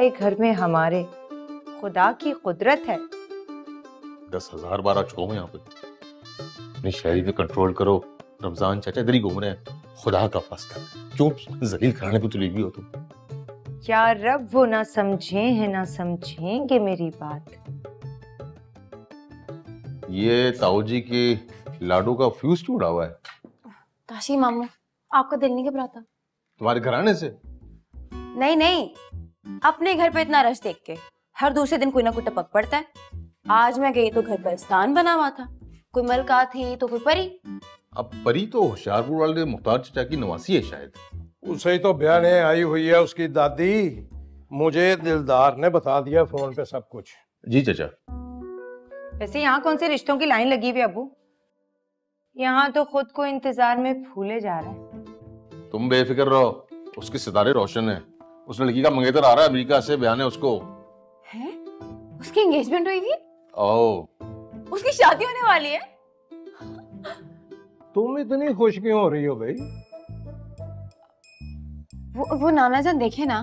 आए घर में हमारे, खुदा की कुदरत है। 10,000 बार छो यहाँ पे। अपनी शायरी पे कंट्रोल करो। रमजान चाचा इधर ही घूम रहे हैं। खुदा का वास्ता क्यों जलील कराने पे तुली हुई हो तुम? या रब, वो ना समझे हैं ना समझेंगे मेरी बात। ये ताऊ जी के लाडू का फ्यूज क्यों उड़ा हुआ है? ताशी मामू, आपका दिल नहीं घबराता? तुम्हारे घराने से? नहीं नहीं, अपने घर पे इतना रश देख के हर दूसरे दिन कोई ना कोई टपक पड़ता है। आज मैं गई तो घर पर स्थान बना हुआ था, कोई मलका थी तो कोई परी। अब परी तो होशियारपुर वाले मुख्तार चाचा की नवासी है शायद। उसे ही तो बयाने आई हुई है उसकी दादी। मुझे दिलदार ने बता दिया फोन पे सब कुछ। जी चाचा। वैसे यहाँ कौन से रिश्तों की लाइन लगी हुई है अबू? यहाँ तो खुद को इंतजार में फूले जा रहे हैं। तुम बेफिक्र रहो, उसके सितारे रोशन है। उस लड़की का मंगेतर आ रहा है अमेरिका से, बयान है उसको। है? उसकी एंगेजमेंट हुई थी? ओह, उसकी शादी होने वाली है? तुम इतनी खुश क्यों हो रही हो भाई? वो नाना जान देखे ना,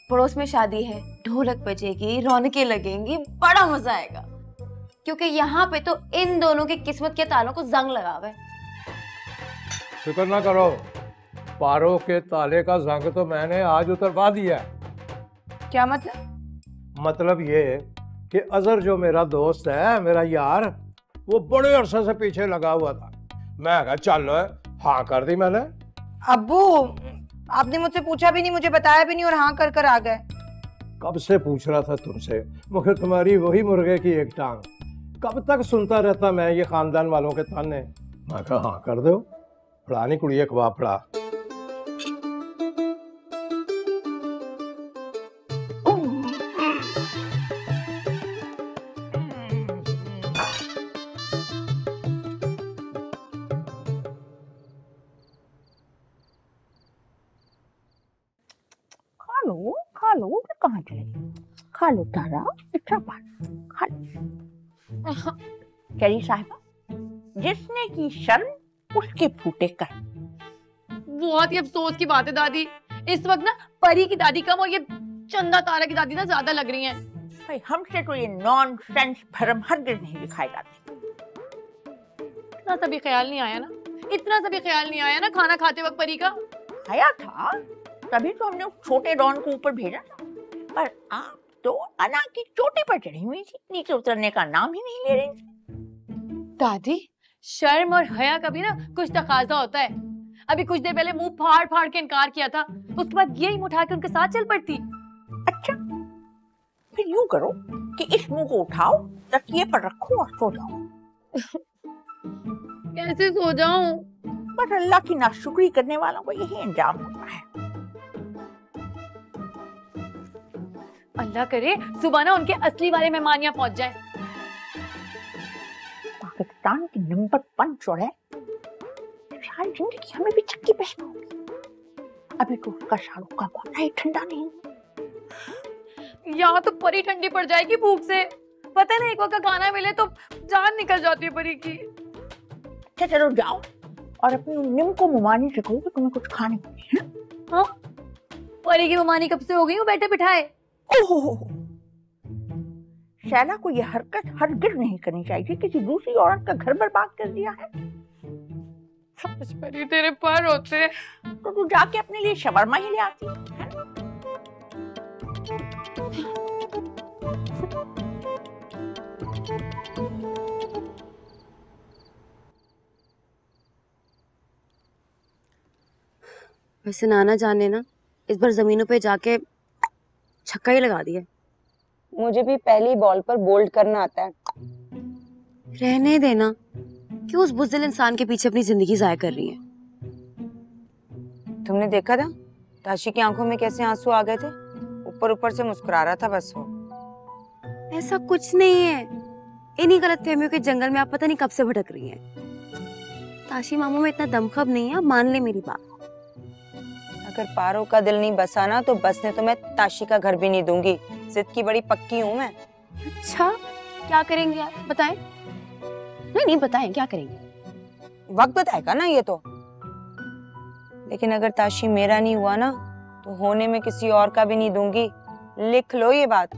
पड़ोस में शादी है, ढोलक बजेगी, रौनकें लगेंगी, बड़ा मजा आएगा। क्योंकि यहाँ पे तो इन दोनों की किस्मत के तालों को जंग लगा हुआ है। फिक्र ना करो, पारों के ताले का जंग तो मैंने आज उतरवा दिया। क्या मतलब? मतलब ये कि अजहर जो मेरा दोस्त है, मेरा यार, वो बड़े अरसे से पीछे लगा हुआ था। मैं कहा चल, हाँ कर दी मैंने। अब्बू, आपने मुझसे पूछा भी नहीं, मुझे बताया भी नहीं और हाँ कर आ गए। कब से पूछ रहा था तुमसे, मगर तुम्हारी वही मुर्गे की एक टांग। कब तक सुनता रहता मैं ये खानदान वालों के ताने। मैं कहा हाँ कर दो, फड़ा नहीं कुड़िए कबाब फड़ा। खा लो, कहाँ चले? खा लो तारा, अच्छा बात, खा लो। करी साहिबा, जिसने की शर्म उसके फूटे कर। बहुत ही अफसोस की बात है दादी, इस वक्त ना परी की दादी कम और ये चंदा तारा की दादी ना ज्यादा लग रही हैं। भाई हमसे तो ये नॉनसेंस भरम हरगिज नहीं दिखाई जाती। इतना सा भी ख्याल नहीं आया ना, इतना सा भी ख्याल नहीं आया ना खाना खाते वक्त परी का? आया था, तभी तो हमने उस छोटे डॉन को ऊपर भेजा था। पर आप तो अना की चोटी पर चढ़ी हुई थी, नीचे उतरने का नाम ही नहीं ले रही थी। दादी, शर्म और हया का भी ना कुछ तकाजा होता है। अभी कुछ देर पहले मुंह फाड़ फाड़ के इनकार किया था, उसके बाद यही उठा के उनके साथ चल पड़ती। अच्छा, फिर यूं करो कि इस मुंह को उठाओ, तकिए पर रखो और सो जाओ। कैसे सो जाऊं? बस अल्लाह की नाशुक्री करने वालों को यही अंजाम होता है। अल्लाह करे सुबह ना उनके असली वाले मेहमान यहाँ पहुंच जाए। पाकिस्तान की नंबर 1 चोर है, सारी जिंदगी हमें भी चक्की पहना होगी। अभी तो उसका शाहरुख का माथा ही ठंडा नहीं। यहाँ तो परी ठंडी पड़ जाएगी भूख से। पता नहीं एक वक्त का खाना मिले तो जान निकल जाती है परी की। अच्छा चलो जाओ और अपनी निम को मुमानी से कहो कि तुम्हें कुछ खाने को है। हाँ, परी की मुमानी कब से हो गई? वो बैठे बिठाए। ओहो, शैला को यह हरकत हरगिज नहीं करनी चाहिए। किसी दूसरी औरत का घर बर्बाद कर दिया है। परी तेरे पर होते तो तू जाके अपने लिए शवरमा ही ले आती है। वैसे नाना जान ने ना इस बार जमीनों पे जाके छक्का ही लगा दिया। मुझे भी पहली बॉल पर बोल्ड करना आता है। रहने देना, क्यों उस बुज़दिल इंसान के पीछे अपनी जिंदगी जाया कर रही है? तुमने देखा था ताशी की आंखों में कैसे आंसू आ गए थे? ऊपर ऊपर से मुस्कुरा रहा था बस वो। ऐसा कुछ नहीं है, इन्हीं गलतफहमियों के जंगल में आप पता नहीं कब से भटक रही हैं। ताशी मामू में इतना दमखम नहीं है, आप मान ले मेरी बात। अगर पारो का दिल नहीं बसा ना तो बसने तो मैं ताशी का घर भी नहीं दूंगी। जिद की बड़ी पक्की हूँ मैं। अच्छा, क्या करेंगे आप बताएं? नहीं बताएं, क्या करेंगे? वक्त बताएगा ना ये तो। लेकिन अगर ताशी मेरा नहीं हुआ ना तो होने में किसी और का भी नहीं दूंगी। लिख लो ये बात।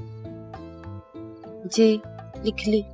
जी लिख ली।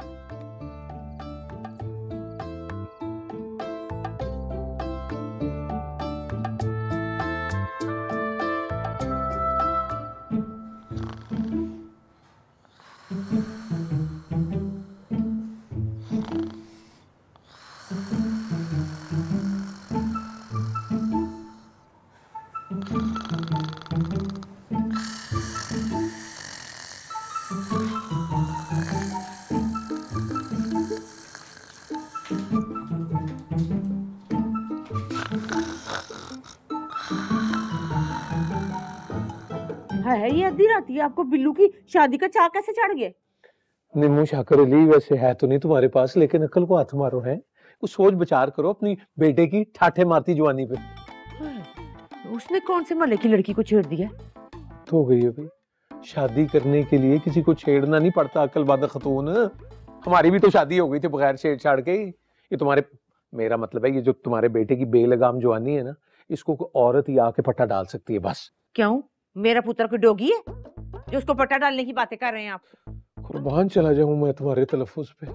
है ये आधी रात ही आपको बिल्लू की शादी का चाक कैसे चढ़ गया? निम्मू शाकर अली, वैसे है तो नहीं तुम्हारे पास, लेकिन अक्ल को हाथ मारो है। कुछ सोच विचार करो अपनी बेटे की ठाठे मारती जवानी पे। उसने कौन से महल्ले की लड़की को छेड़ दिया? तो हो गई है भाई, शादी करने के लिए किसी को छेड़ना नहीं पड़ता अक्लबाद खतून। हमारी भी तो शादी हो गई थी बगैर छेड़छाड़ के। ये तुम्हारे, मेरा मतलब है ये जो तुम्हारे बेटे की बेलगाम जवानी है ना, इसको कोई औरत ही आके पट्टा डाल सकती है बस। क्यों, मेरा पुत्र कोई डोगी है जो उसको पट्टा डालने की बातें कर रहे हैं आप? कुर्बान चला जाऊं मैं तुम्हारे तलफ्फुज पे।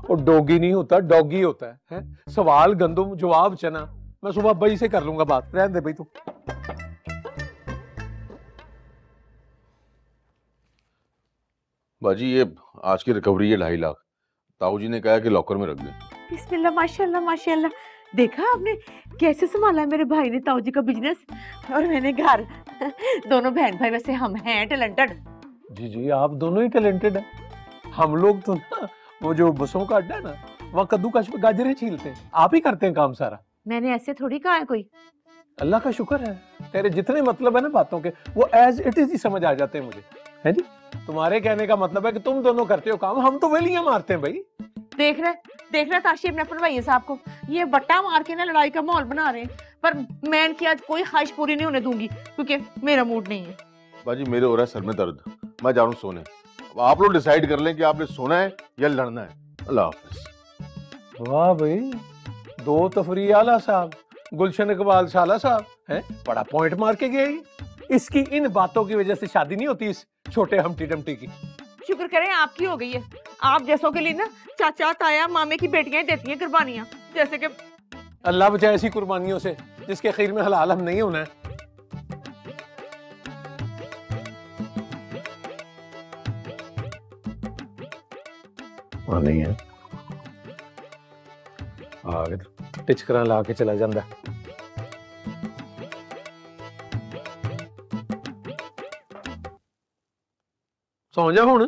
और डोगी नहीं होता, डॉगी होता है? सवाल गंदुम जवाब चना। मैं सुबह भाई से कर लूंगा बात, रहने दे भाई तू। बाजी ये आज की रिकवरी है 2.5 लाख। ताऊ जी ने कहा कि लॉकर में रख दे। बिस्मिल्लाह माशाल्लाह माशाल्लाह। देखा आपने कैसे संभाला है मेरे भाई ने ताऊ जी का बिजनेस, और मैंने घर। दोनों बहन भाई वैसे हम हैं टैलेंटेड। जी जी, आप दोनों ही टैलेंटेड हैं। हम लोग तो ना, वो जो बसों का अड्डा है ना, वहाँ कद्दूकस पे गाजरें छीलते हैं, आप ही करते हैं काम सारा। मैंने ऐसे थोड़ी कहा है कोई। अल्लाह का शुक्र है, तेरे जितने मतलब है ना बातों के, वो एज इट इज ही समझ आ जाते हैं मुझे। है जी, तुम्हारे कहने का मतलब है कि तुम दोनों करते हो काम, हम तो वेलियां मारते हैं भाई। देख रहे ताशी अपने अपन भैया साहब को, ये बट्टा मार के ना लड़ाई का माहौल बना रहे हैं, पर मैं इनकी आज कोई ख्वाहिश पूरी नहीं होने दूंगी क्योंकि मेरा मूड नहीं है। बाजी मेरे हो रहा है सर में दर्द, मैं जा रहा हूँ सोने। अब आप लोग डिसाइड कर लें कि आपने सोना है या लड़ना है। अल्लाह हाफिज। वाह भाई, दो तफरी आला साहब, गुलशन इकबाल साला साहब हैं, बड़ा पॉइंट मार के गए। इसकी इन बातों की वजह से शादी नहीं होती इस छोटे हमटी डमटी की। शुक्र करें आपकी हो गई है। आप जैसों के लिए ना चाचा ताया मामे की बेटियां ही देती हैं कुर्बानियां, जैसे कि अल्लाह बचाए ऐसी कुर्बानियों से जिसके खीर में हलाल हम नहीं होना है। नहीं है आगे टिचकरा ला के चला जाता। सौ जा हुण।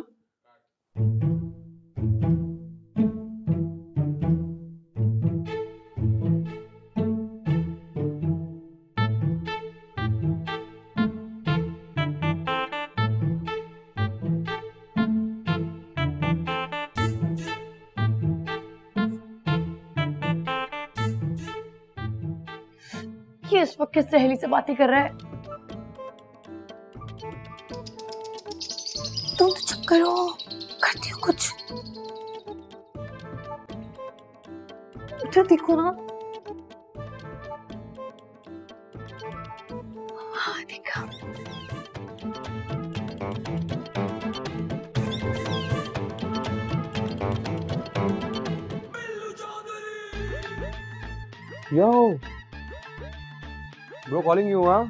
ये इस वक्त किस सहेली से बातें कर रहा है? तुम तो चुप करो, करती हो कुछ। इधर देखो ना। हाँ देखा। Yo, bro calling you, huh?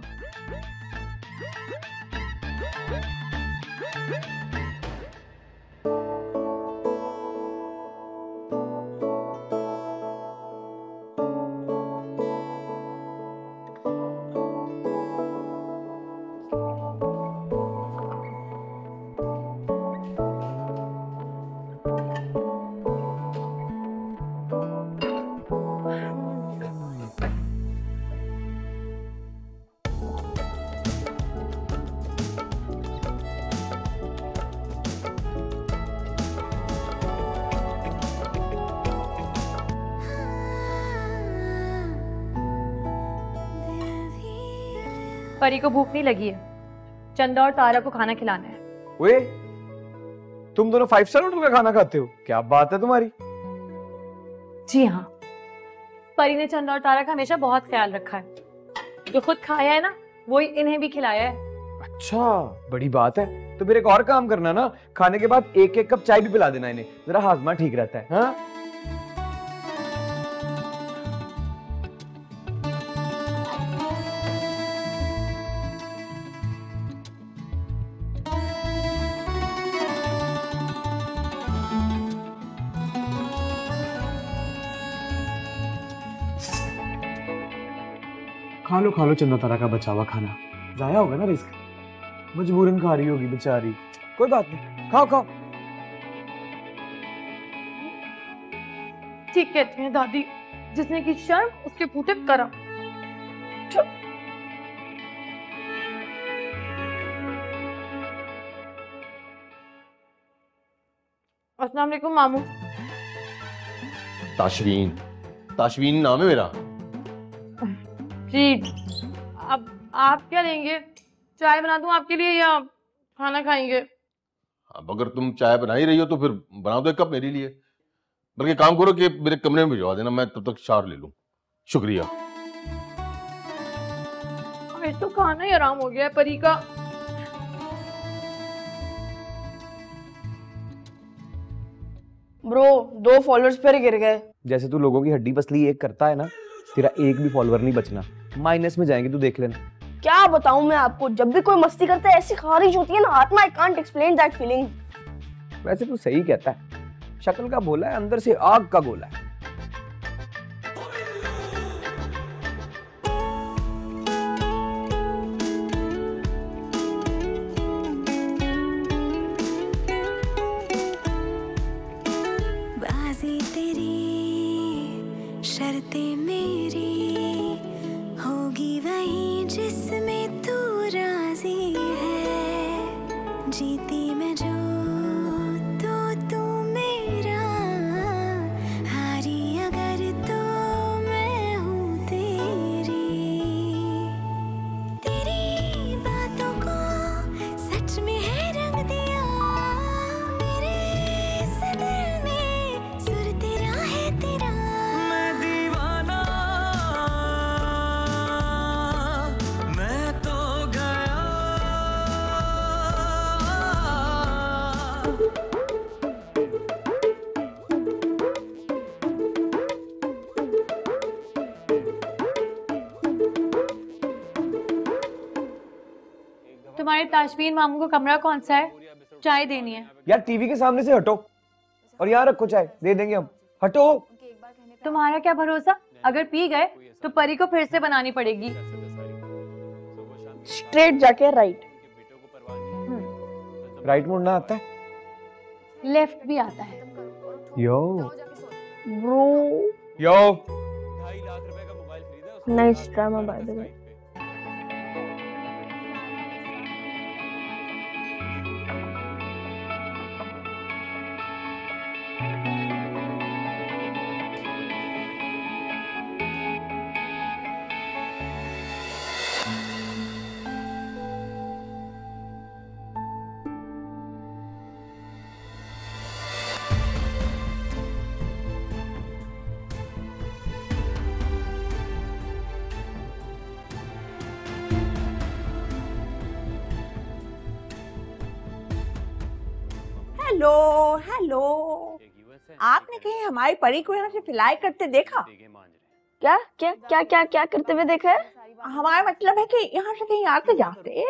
परी को भूख नहीं लगी है, चंदा और तारा को खाना खिलाना है। वे, तुम दोनों 5 स्टार होटल का खाना खाते हो? क्या बात है तुम्हारी। जी हाँ, परी ने चंदा और तारा का हमेशा बहुत ख्याल रखा है। जो खुद खाया है ना, वही इन्हें भी खिलाया है। अच्छा, बड़ी बात है। तो फिर एक और काम करना ना, खाने के बाद एक एक कप चाय भी पिला देना इन्हें, जरा हाजमा ठीक रहता है। हाँ? खा लो चंदा तारा का बचा हुआ खाना, जाया होगा ना रिस्क, मजबूरन खा रही होगी बेचारी। कोई बात नहीं, खाओ खाओ। ठीक कहती हैं दादी, जिसने की शर्म उसके फूटे करम। अस्सलाम वालेकुम मामू। ताशवीन, ताशवीन नाम है मेरा। जी, अब आप क्या लेंगे? चाय बना दूं आपके लिए या खाना खाएंगे? अब अगर तुम चाय बना ही रही हो तो फिर बना दो एक कप मेरे लिए। बल्कि काम करो कि मेरे कमरे में भिजवा देना, मैं तब तक शावर ले लूं। शुक्रिया। आज तो खाना ही आराम हो गया है परी का। ब्रो 2 फॉलोअर्स फिर गिर गए। जैसे तू लोगों की हड्डी पसली एक करता है ना, तेरा एक भी फॉलोअर नहीं बचना, माइनस में जाएंगे, तू देख लेना। क्या बताऊं मैं आपको, जब भी कोई मस्ती करता है ऐसी खारिश होती है ना हाथ में, I can't explain that feeling. वैसे तू सही कहता है, शक्ल का भोला है, अंदर से आग का गोला है। बाजी तेरी शर्तें मेरी होगी वही जिसमें तू राजी है। जीती मैं जो तो तू मेरा, हारी अगर तो मैं हूँ तेरी। तेरी बातों को सच में है रंग दिया, मेरे इस दिल में सुर तेरा है तेरा। मैं दीवाना, मैं तो गया। तुम्हारे ताशवीन मामू का कमरा कौन सा है? चाय देनी है। यार टीवी के सामने से हटो और यहाँ रखो चाय, दे देंगे हम। हटो। तुम्हारा क्या भरोसा, अगर पी गए तो परी को फिर से बनानी पड़ेगी। स्ट्रेट जाके राइट। राइट मुड़ना आता है? लेफ्ट भी आता है। यो bro yo nice drama by the way. Hello hello, आपने कहीं हमारी परी को यहाँ से फ्लाई करते देखा? क्या क्या क्या क्या क्या करते हुए देखा है? हमारा मतलब है कि यहाँ से कहीं आते जाते।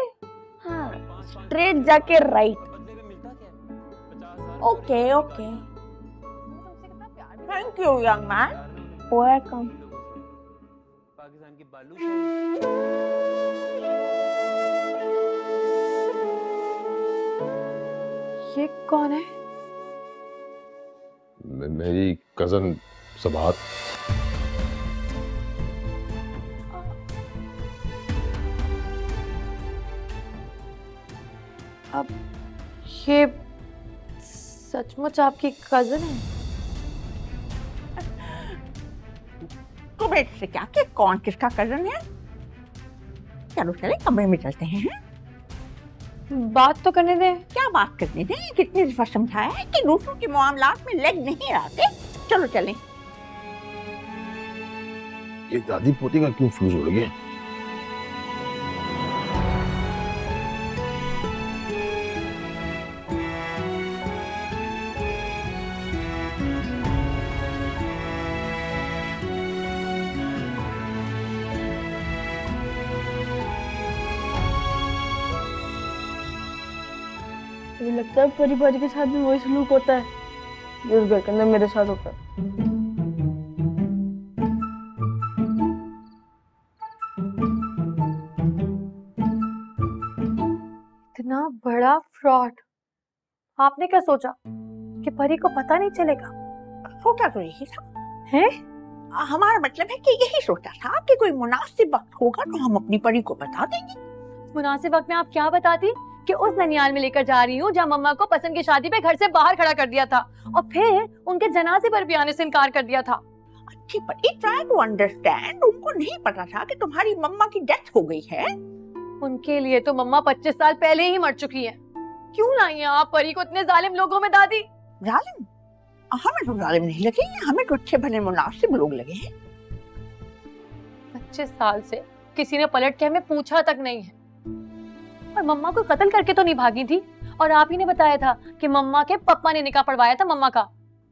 हाँ, स्ट्रेट जाके right. Okay okay, thank you young man. Welcome. ये कौन है? मेरी कजन सबात। अब ये सचमुच आपकी कजन है? तुम्हें इससे क्या कि कौन किसका कजन है? चलो चले कमरे में चलते हैं। बात तो करने दे। क्या बात करने दें, कितनी दफा समझाया है कि दूसरों के मामलात में लेग नहीं आते। चलो चलें। ये दादी पोती का क्यों फ्यूज उड़ गया? लगता है परी परी के साथ भी वही सलूक होता है जो उस घर के अंदर मेरे साथ होता है। इतना बड़ा फ्रॉड, आपने क्या सोचा कि परी को पता नहीं चलेगा? सोचा तो यही था है? हमारा मतलब है कि यही सोचा था कि कोई मुनासिब वक्त होगा तो हम अपनी परी को बता देंगे। मुनासिब वक्त में आप क्या बताती कि उस ननियाल में लेकर जा रही हूँ जहाँ मम्मा को पसंद की शादी पे घर से बाहर खड़ा कर दिया था और फिर उनके जनाजे पर भी आने से इनकार कर दिया था। अच्छी परी, ट्राई टू अंडरस्टैंड। उनको नहीं पता था कि तुम्हारी मम्मा की डेथ हो गई है। उनके लिए तो मम्मा 25 साल पहले ही मर चुकी है। क्यों लाई हैं आप परी को इतने जालिम लोगों में दादी? जालिम? हमें तो जालिम नहीं लगे, हमें तो अच्छे भले मुनासिब लोग लगे हैं। 25 साल से किसी ने पलट के हमें पूछा तक नहीं है और मम्मा को कत्ल करके तो नहीं भागी थी। और आप ही ने बताया था कि मम्मा के पप्पा ने निकाह पढ़वाया था मम्मा का।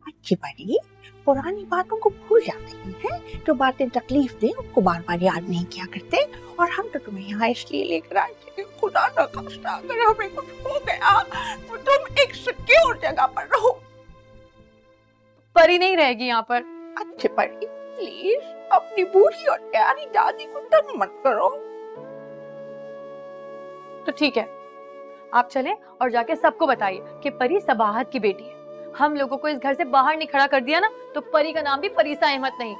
अच्छी परी, पुरानी बातों को भूल जाते हैं। जो बातें तकलीफ दे उनको बार बार याद नहीं किया करते। और हम तो तुम्हें यहाँ इसलिए लेकर आए थे, खुदा न खास्ता अगर हमें कुछ हो गया तो तुम एक सिक्योर जगह पर रहो। परी नहीं रहेगी यहाँ पर। अच्छी परी, प्लीज अपनी बूढ़ी और प्यारी दादी को तंग मत करो। तो ठीक है, आप चलें और जाके सबको बताइए कि परी सबाहत की बेटी है। हम लोगों को इस घर से बाहर नहीं खड़ा कर दिया ना तो परी का नाम भी परीसा अहमद नहीं।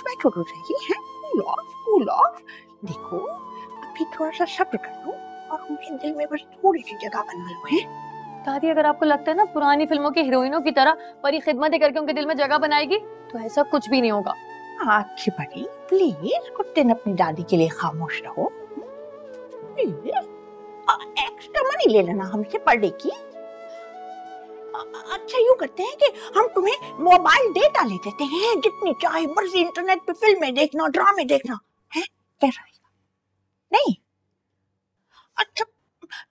बैठो तो सही है, कूल ऑफ। देखो अभी थोड़ा सा सब्र कर लो और उनके दिल में बस थोड़ी सी जगह बना लो है। दादी, अगर आपको लगता है ना पुरानी फिल्मों की हीरोइनों की तरह परी खिदमत करके उनके दिल में जगह बनाएगी तो ऐसा कुछ भी नहीं होगा। अच्छी परी, प्लीज कुछ दिन अपनी दादी के लिए खामोश रहो। एक्स्ट्रा मनी ले लेना हमसे पर डे की। अच्छा यूँ करते हैं कि हम तुम्हें मोबाइल डेटा ले देते हैं, जितनी चाहे मर्जी इंटरनेट पे फिल्में देखना, ड्रामे देखना है। कैसा रहेगा? नहीं? अच्छा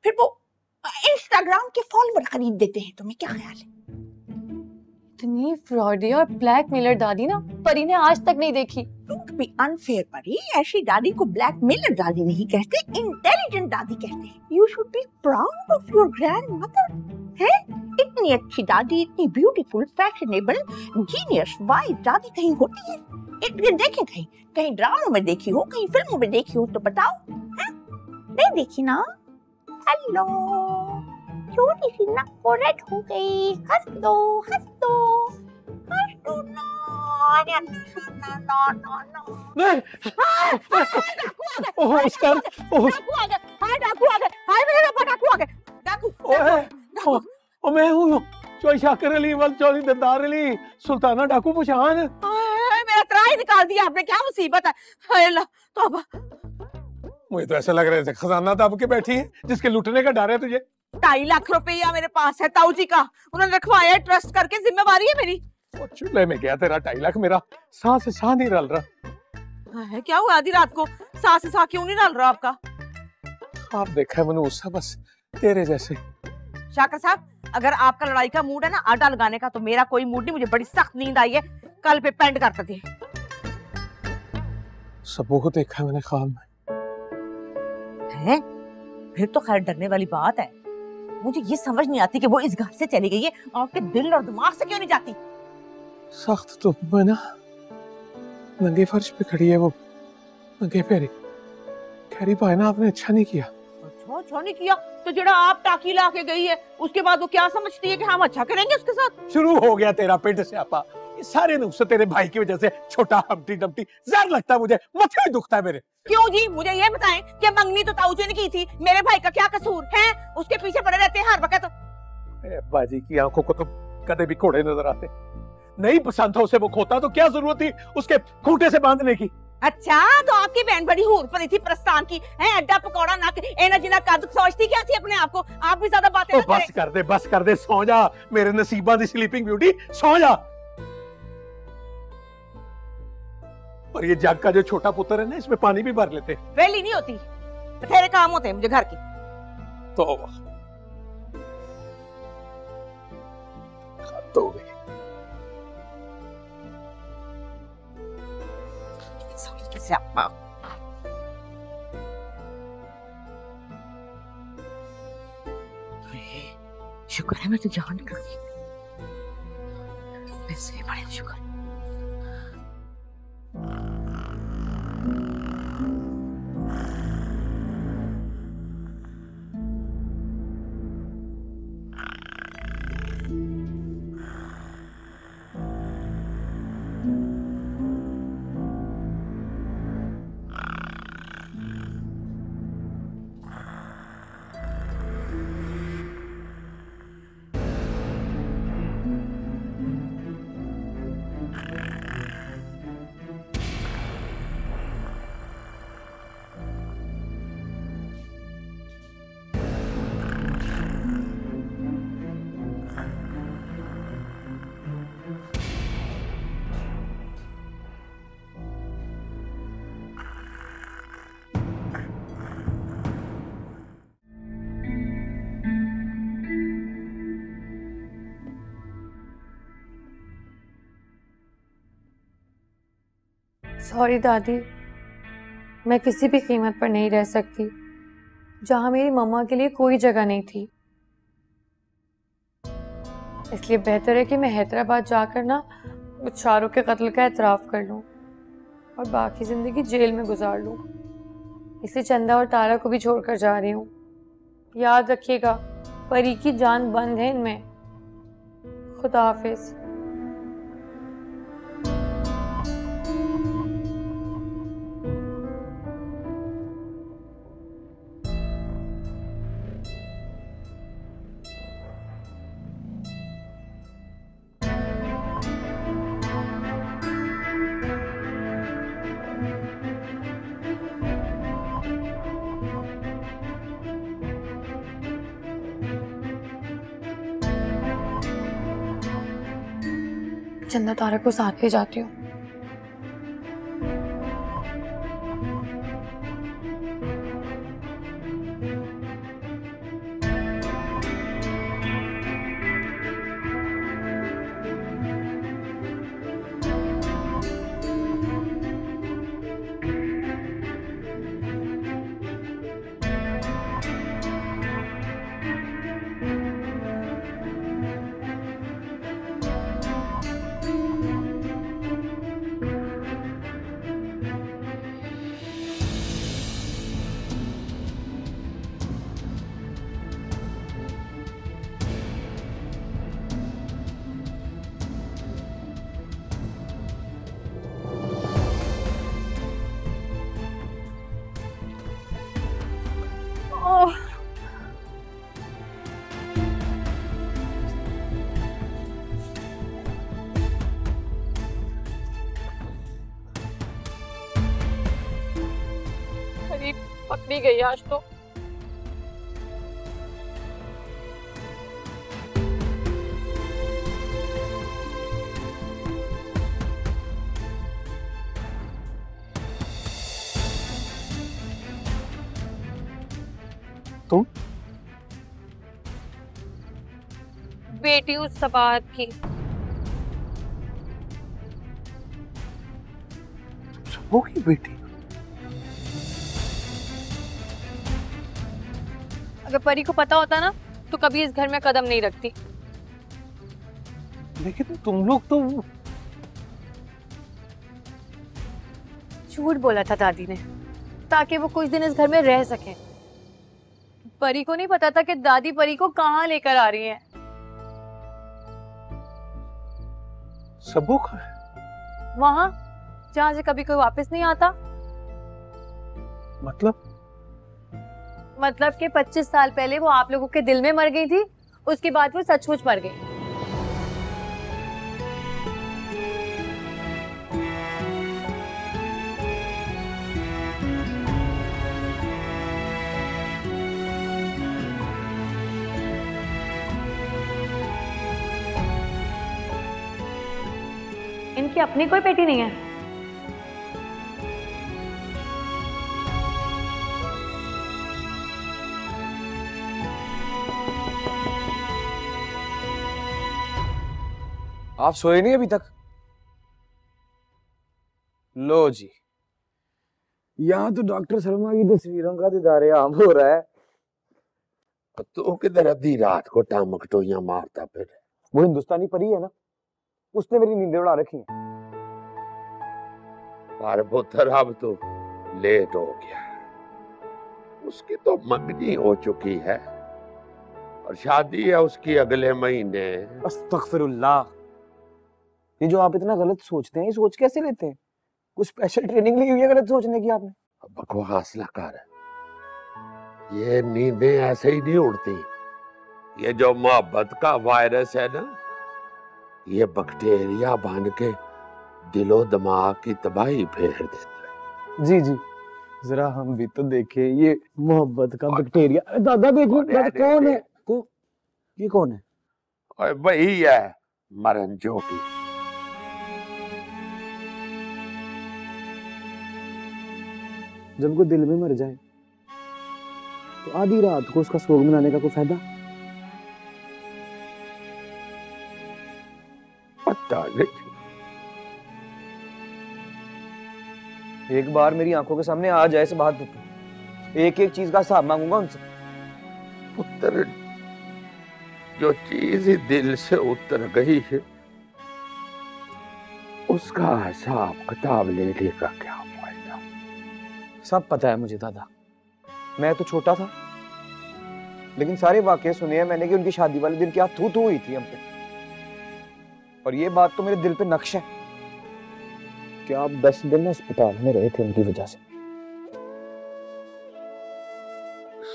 फिर वो इंस्टाग्राम के फॉलोवर खरीद देते हैं, तुम्हें क्या ख्याल है? इतनी फ्रॉडी और ब्लैकमेलर दादी ना परी ने आज तक नहीं देखी। डोंट बी अनफेयर परी, ऐसी दादी को ब्लैकमेलर दादी नहीं कहते, इंटेलिजेंट दादी कहते हैं। You should be proud of your grandmother. है इतनी अच्छी दादी, इतनी ब्यूटीफुल, फैशनेबल, जीनियस, वाइज दादी कहीं होती है? देखे कहीं ड्रामों में देखी हो, कहीं फिल्मों में देखी हो तो बताओ। है? नहीं देखी ना? हेलो, छोटी सी नक को रेड हो गई। हंस दो हंस दो हंस दो ना। मैं हूँ चौधरी शाकिर अली वल चौधरी दरदार अली सुल्ताना डाकू पहचान। मेरा त्राही निकाल दिया आपने, क्या मुसीबत है? हाय अल्लाह तौबा। मुझे तो ऐसा लग रहा है खजाना दब के बैठी है जिसके लूटने का डर है तुझे। 2.5 लाख रुपया मेरे पास है ताऊ जी का, उन्होंने रखवाया है ट्रस्ट करके, जिम्मेवारी है मेरी। चूल्हे में गया तेरा 2.5 लाख, मेरा सांस से सांस नहीं रल रहा है। क्या हुआ आधी रात को सांस से सांस क्यों नहीं रल रहा आपका? आप देखा है मनूसा बस तेरे जैसे। शाकर साहब, अगर आपका लड़ाई का मूड है ना आटा लगाने का, तो मेरा कोई मूड नहीं। मुझे बड़ी सख्त नींद आई है, कल पे पेंड करते थे। सबों को देखा है मैंने ख्वाब में। है? फिर तो खैर डरने वाली बात है। मुझे ये समझ नहीं आती कि वो इस घर से चली गई है, आपके दिल और दिमाग से क्यों नहीं जाती? सख्त तो मैं ना नंगे फर्श पे खड़ी है वो, नंगे पैरी। खैरी भाई ना आपने अच्छा नहीं किया। अच्छा नहीं किया तो जरा आप टाकी ला के गई है, उसके बाद वो क्या समझती है कि हम अच्छा करेंगे उसके साथ? शुरू हो गया तेरा पेट से आपा। ये सारे नुस्खे तेरे भाई की वजह से। छोटा हम्टी डम्टी जहर लगता है मुझे, मथे में दुखता है मेरे। क्यों जी? मुझे ये बताएं कि मंगनी तो ताऊ जी ने की थी, मेरे भाई का क्या कसूर है? उसके पीछे पड़े रहते हैं हर वक्त। अब्बा जी की आंखों को तो कदे भी कोड़े नजर आते। नहीं पसंद था उसे वो खोता तो क्या जरूरत थी उसके खूंटे से बांधने की? अच्छा तो आपकी बहन बड़ी हूर परी थी प्रस्थान की है, अड्डा पकौड़ा नक एना जिना कद सोचती क्या थी अपने आप को? आप भी ज्यादा बातें बस कर दे सौ जा मेरे नसीबा दी स्लीपिंग ब्यूटी, सौ जा। और ये जग का जो छोटा पुत्र है ना, इसमें पानी भी भर लेते। वेली नहीं होती, बथेरे काम होते हैं मुझे घर की। तो शुक्र है मैं तो जान निकल गई। वैसे भी बड़े शुक्र। सॉरी दादी, मैं किसी भी कीमत पर नहीं रह सकती जहां मेरी मम्मा के लिए कोई जगह नहीं थी। इसलिए बेहतर है कि मैं हैदराबाद जाकर ना शाहरुख के कत्ल का एतराफ़ कर लूं और बाकी ज़िंदगी जेल में गुजार लूं। इसलिए चंदा और तारा को भी छोड़कर जा रही हूँ। याद रखिएगा, परी की जान बंद है इनमें। खुदा हाफिज़। चंदा तारा को साथ ले जाती हूँ। पकड़ी गई आज तो। तुम? बेटी उस सबात की। वो की बेटी? अगर परी को पता होता ना तो कभी इस घर में कदम नहीं रखती। लेकिन तुम लोग तो झूठ बोला था दादी ने ताकि वो कुछ दिन इस घर में रह सके। परी को नहीं पता था कि दादी परी को कहाँ लेकर आ रही है। सबू कहाँ है? वहां जहां से कभी कोई वापस नहीं आता। मतलब कि 25 साल पहले वो आप लोगों के दिल में मर गई थी, उसके बाद वो सचमुच मर गई। इनकी अपनी कोई बेटी नहीं है। आप सोए नहीं अभी तक? लो जी, यहाँ तो डॉक्टर शर्मा की तस्वीरों का दीदारे आम हो रहा है। तो किधर आधी रात को टामकटोइयां मारता फिर? वो हिंदुस्तानी परी है ना, उसने मेरी नींदें उड़ा रखी हैं। पर पुत्र अब तो लेट हो गया, उसकी तो मंगनी हो चुकी है और शादी है उसकी अगले महीने। अस्तगफिरुल्लाह, ये जो आप इतना गलत सोचते हैं, ये सोच कैसे लेते हैं? कुछ स्पेशल ट्रेनिंग ली हुई है गलत सोचने की आपने? बकवास ना कर, ये नींदें ऐसे ही नहीं उड़ती। ये जो मोहब्बत का वायरस है ना, ये बैक्टीरिया बन के दिलो दिमाग की तबाही फेर देता जी जी, जरा हम भी तो देखे ये मोहब्बत का बैक्टीरिया। दादा देखो, कौन है? ये कौन है? है। वही है मरण जोगी। जब कोई दिल में मर जाए तो आधी रात को उसका सोग मनाने का कोई फायदा? पता नहीं। एक बार मेरी आंखों के सामने आ जाए से बात होती, एक एक चीज का हिसाब मांगूंगा उनसे। पुत्र, जो चीज ही दिल से उतर गई है उसका हिसाब किताब लेने का क्या फायदा? सब पता है मुझे दादा, मैं तो छोटा था लेकिन सारे वाकये सुने हैं मैंने कि उनकी शादी वाले दिन क्या थू थू हुई थी हम पे। और ये बात तो मेरे दिल पे नक्श है कि आप 10 दिन अस्पताल में रहे थे उनकी वजह से।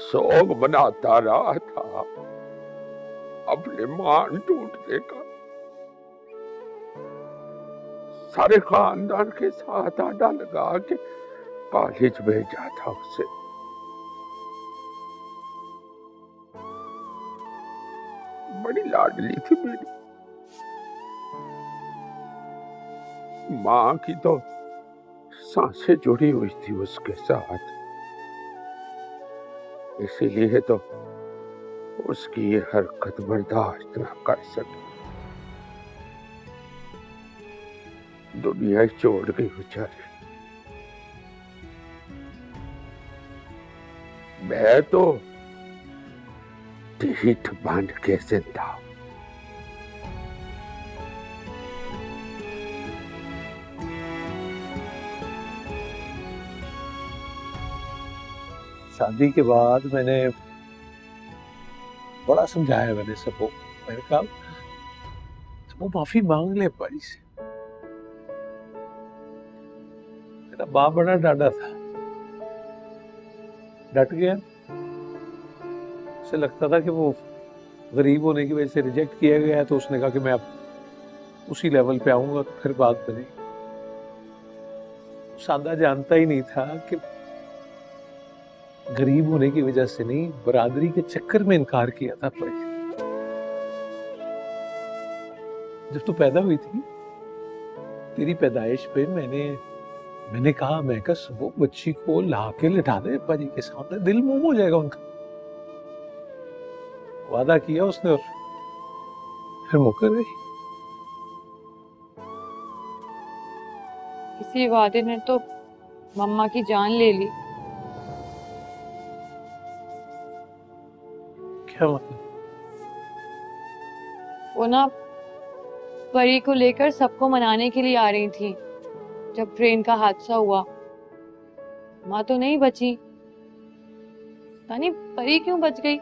सोग बनाता रहा था अपने मान टूटने का, सारे खानदान के साथ आडा लगा के कॉलेज भेजा था उसे। बड़ी लाडली थी मेरी माँ की, तो सांसें जुड़ी हुई थी उसके साथ, इसीलिए तो उसकी ये हरकत बर्दाश्त न कर सकी, दुनिया ही छोड़ गई बेचारी। मैं तो ढीठ बन के जिंदा। शादी के बाद मैंने बड़ा समझाया, मैंने सबको, मैंने कहा वो माफी मांग ले भाई से। मेरा बाप बड़ा डांटा था, डट गया। उसे लगता था कि वो गरीब होने की वजह से रिजेक्ट किया गया है, तो उसने कहा कि मैं अब उसी लेवल पे आऊंगा तो फिर बात बनी। सादा जानता ही नहीं था कि गरीब होने की वजह से नहीं, बरादरी के चक्कर में इनकार किया था। पर जब तू पैदा हुई थी, तेरी पैदाइश पे मैंने कहा, मैं कहा वो बच्ची को ला के लिटा दे अब्बा जी के सामने, दिल मोम हो जाएगा उनका। वादा किया उसने और फिर मुकर गई। इसी वादे ने तो मम्मा की जान ले ली। क्या मतलब? वो ना परी को लेकर सबको मनाने के लिए आ रही थी जब ट्रेन का हादसा हुआ। माँ तो नहीं बची, पता नहीं परी क्यों बच गई।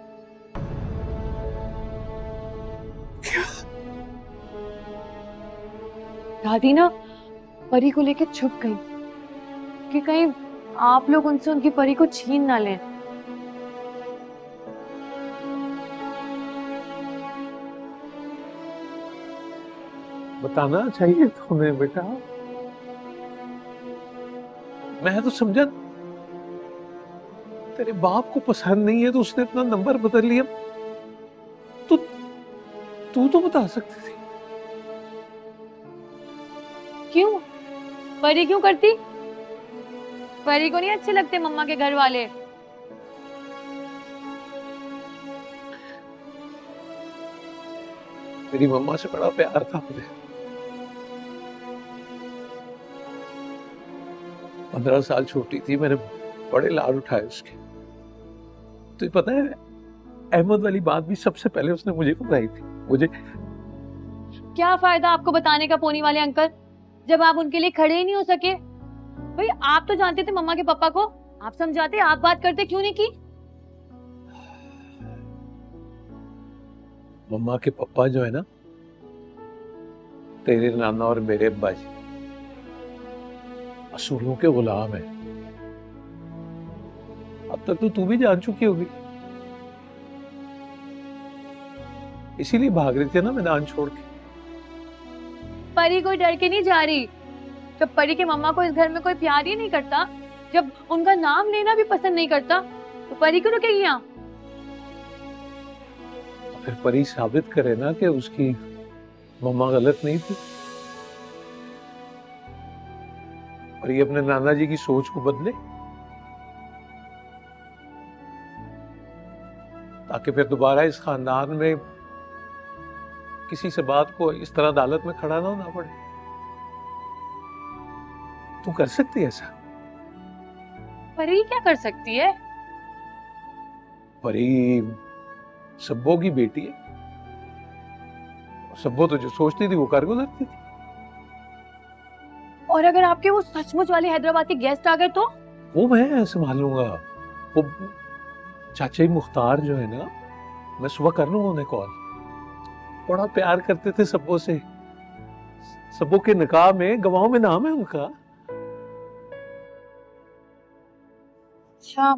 दादी ना परी को लेकर छुप गई कि कहीं आप लोग उनसे उनकी परी को छीन ना लें। बताना चाहिए तुम्हें बेटा, मैं तो समझा तेरे बाप को पसंद नहीं है तो उसने अपना नंबर बदल लिया। तो तू तो बता सकती थी। क्यों? परी क्यों करती? परी को नहीं अच्छे लगते मम्मा के घर वाले? मेरी मम्मा से बड़ा प्यार था मुझे। 15 साल छोटी थी, मैंने बड़े लाड उठाए उसके। तुझे पता है अहमद वाली बात भी सबसे पहले उसने मुझे बताई थी। मुझे क्या फायदा आपको बताने का पोनी वाले अंकल, जब आप उनके लिए खड़े ही नहीं हो सके। भाई आप तो जानते थे मम्मा के पापा को, आप समझाते, आप बात करते, क्यों नहीं की? मम्मा के पापा जो है ना, तेरे नाना और मेरे अब्बा जी असूलों के गुलाम है। अब तक तो तू भी जान चुकी होगी, इसीलिए भाग रही थी ना मैदान छोड़ के। परी कोई डर के नहीं जा रही। जब परी के मम्मा को इस घर में कोई प्यार ही नहीं करता, जब उनका नाम लेना भी पसंद नहीं करता, तो परी क्यों रुकेगी यहाँ? फिर परी साबित करे ना कि उसकी मम्मा गलत नहीं थी। परी अपने नाना जी की सोच को बदले, ताकि फिर दोबारा इस खानदान में किसी से बात को इस तरह अदालत में खड़ा ना होना पड़े। तू कर सकती है ऐसा? परी क्या कर सकती है? परी सब्बो की बेटी है, सब्बो तो जो सोचती थी वो कर गुजरती थी। और अगर आपके वो सचमुच वाले हैदराबाद के गेस्ट आ गए तो? वो मैं संभाल लूंगा। वो चाचा मुख्तार जो है ना, मैं सुबह कर लूंगा उन्हें कॉल। बड़ा प्यार करते थे सब्बो से, सब्बो के निकाह में गवाहों में नाम है उनका। अच्छा,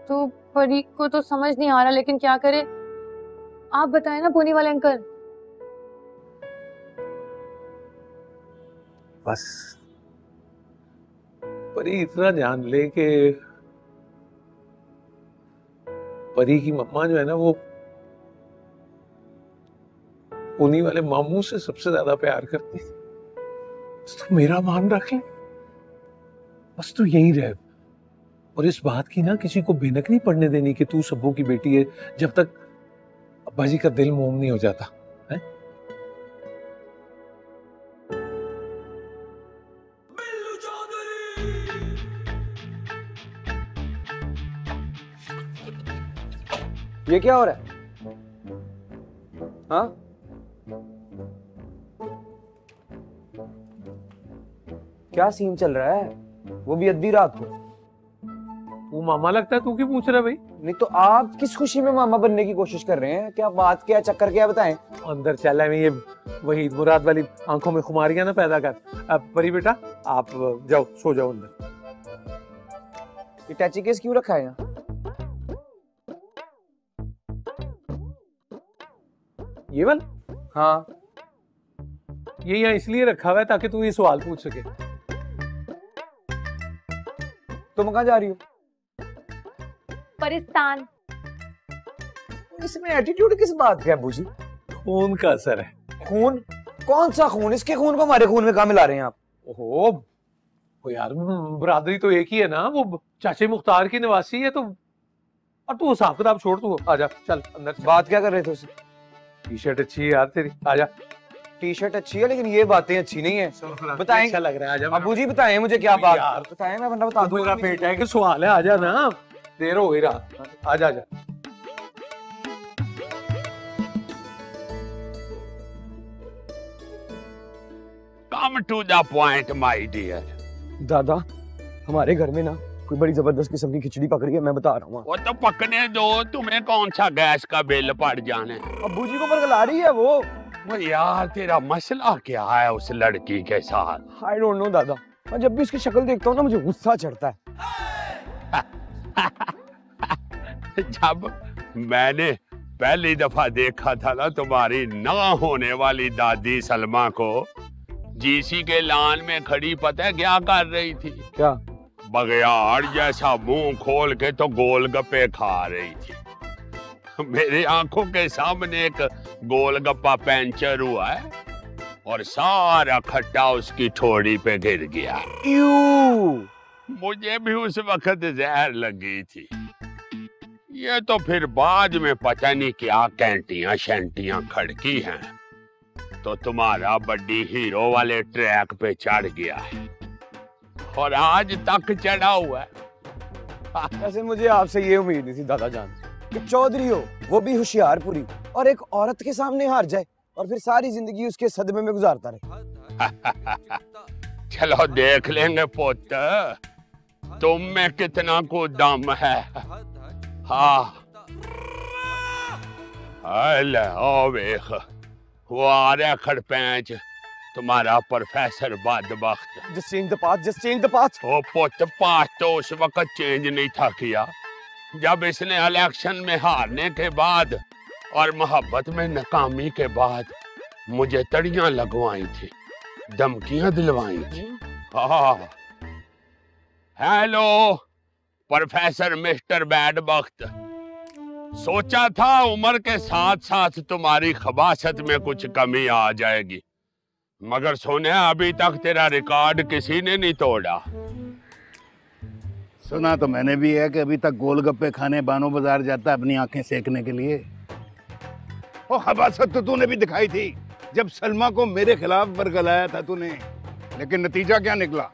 तो परी को तो समझ नहीं आ रहा, लेकिन क्या करे? आप बताएं ना पोनी वाले अंकल। बस परी इतना जान ले कि परी की मम्मा जो है ना, वो पोनी वाले मामू से सबसे ज्यादा प्यार करती थी। तो मेरा मान रख ले, बस तू यही रह। और इस बात की ना किसी को भनक नहीं पड़ने देनी कि तू सब्बू की बेटी है, जब तक अब्बा जी का दिल मोम नहीं हो जाता है? ये क्या हो रहा है? हाँ, क्या सीन चल रहा है? वो भी अद्धी रात को। तू मामा लगता है, तू क्यों पूछ रहा है भाई? नहीं तो आप किस खुशी में मामा बनने की कोशिश कर रहे हैं? क्या बात, क्या चक्कर, क्या बताएं? अंदर चला है, ये वही मुराद वाली आंखों में खुमारियां ना पैदा कर। अब परी बेटा आप जाओ, सो जाओ अंदर। ये टैची केस क्यों रखा है यहाँ? ये वाला? हाँ, ये यहाँ इसलिए रखा हुआ है ताकि तू ये सवाल पूछ सके। तुम कहाँ जा रही हो? परिस्तान। इसमें एटीट्यूड किस बात का है अब्बू जी? खून का असर है। खून? कौन सा खून? इसके खून को हमारे खून में कहाँ मिला रहे हैं आप? ओहो, वो यार बरादरी तो एक ही है ना, वो चाचे मुख्तार की निवासी है। तो और तू हिसाब किताब छोड़, तू आजा, चल अंदर चल। बात क्या कर रहे थे उसे? टी शर्ट अच्छी है यार तेरी, आजा। टी शर्ट अच्छी है, लेकिन ये बातें अच्छी नहीं है। बताएं, अच्छा लग रहा है, आजा। अब्बू जी बताएं मुझे क्या बात, बताएं, मैं वरना बता दूंगा। पेट है कि सवाल है, आजा ना, देर हो गई रात, आजा आजा। Come to the point my dear. दादा, हमारे घर में ना कोई बड़ी जबरदस्त किस्म की खिचड़ी पक रही है, मैं बता रहा हूँ। वो तो पकने दो, तुम्हें कौन सा गैस का बिल पड़ जाने। अब्बू जी को बरगला रही है वो। यार तेरा मसला क्या है उस लड़की के साथ? आई डोंट नो दादा, मैं जब भी उसकी शक्ल देखता हूँ ना मुझे गुस्सा चढ़ता है। जब मैंने पहली दफा देखा था ना तुम्हारी ना होने वाली दादी सलमा को, जीसी के लान में खड़ी पता है क्या कर रही थी? क्या? बघियाड़ जैसा मुंह खोल के तो गोलगप्पे खा रही थी। मेरे आंखों के सामने एक गोलगप्पा पंचर हुआ है और सारा खट्टा उसकी ठोड़ी पे गिर गया। मुझे भी उस वक्त जहर लगी थी। ये तो फिर बाद में पता नहीं क्या कैंटियां शैंटियां खड़की हैं, तो तुम्हारा बड्डी हीरो वाले ट्रैक पे चढ़ गया है और आज तक चढ़ा हुआ है। वैसे मुझे आपसे ये उम्मीद नहीं थी दादा जान कि चौधरी हो, वो भी होशियारपुरी, और एक औरत के सामने हार जाए और फिर सारी जिंदगी उसके सदमे में गुजारता रहे। चलो देख लेंगे पुत, तुम में कितना को दम है। हाँ ले ओ वेख, वो आ रहा खड़पैंच, तुम्हारा प्रोफेसर बदबख्त। Just change the path, just change the path. ओ पुत, पाथ तो उस वक्त चेंज नहीं था किया जब इसने इलेक्शन में हारने के बाद और मोहब्बत में नाकामी के बाद मुझे तड़ियां लगवाई थी, धमकियां दिलवाई थी। हाँ हेलो प्रोफेसर मिस्टर बैडबख्त, सोचा था उम्र के साथ साथ तुम्हारी खबासत में कुछ कमी आ जाएगी, मगर सोनिया अभी तक तेरा रिकॉर्ड किसी ने नहीं तोड़ा। सुना तो मैंने भी है कि अभी तक गोलगप्पे खाने बानो बाजार जाता है अपनी आंखें सेकने के लिए। और खबासत तो तूने भी दिखाई थी जब सलमा को मेरे खिलाफ बरगलाया था तूने, लेकिन नतीजा क्या निकला?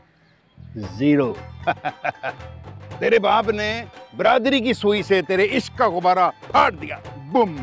जीरो। तेरे बाप ने बरादरी की सुई से तेरे इश्क का गुब्बारा फाड़ दिया, बुम।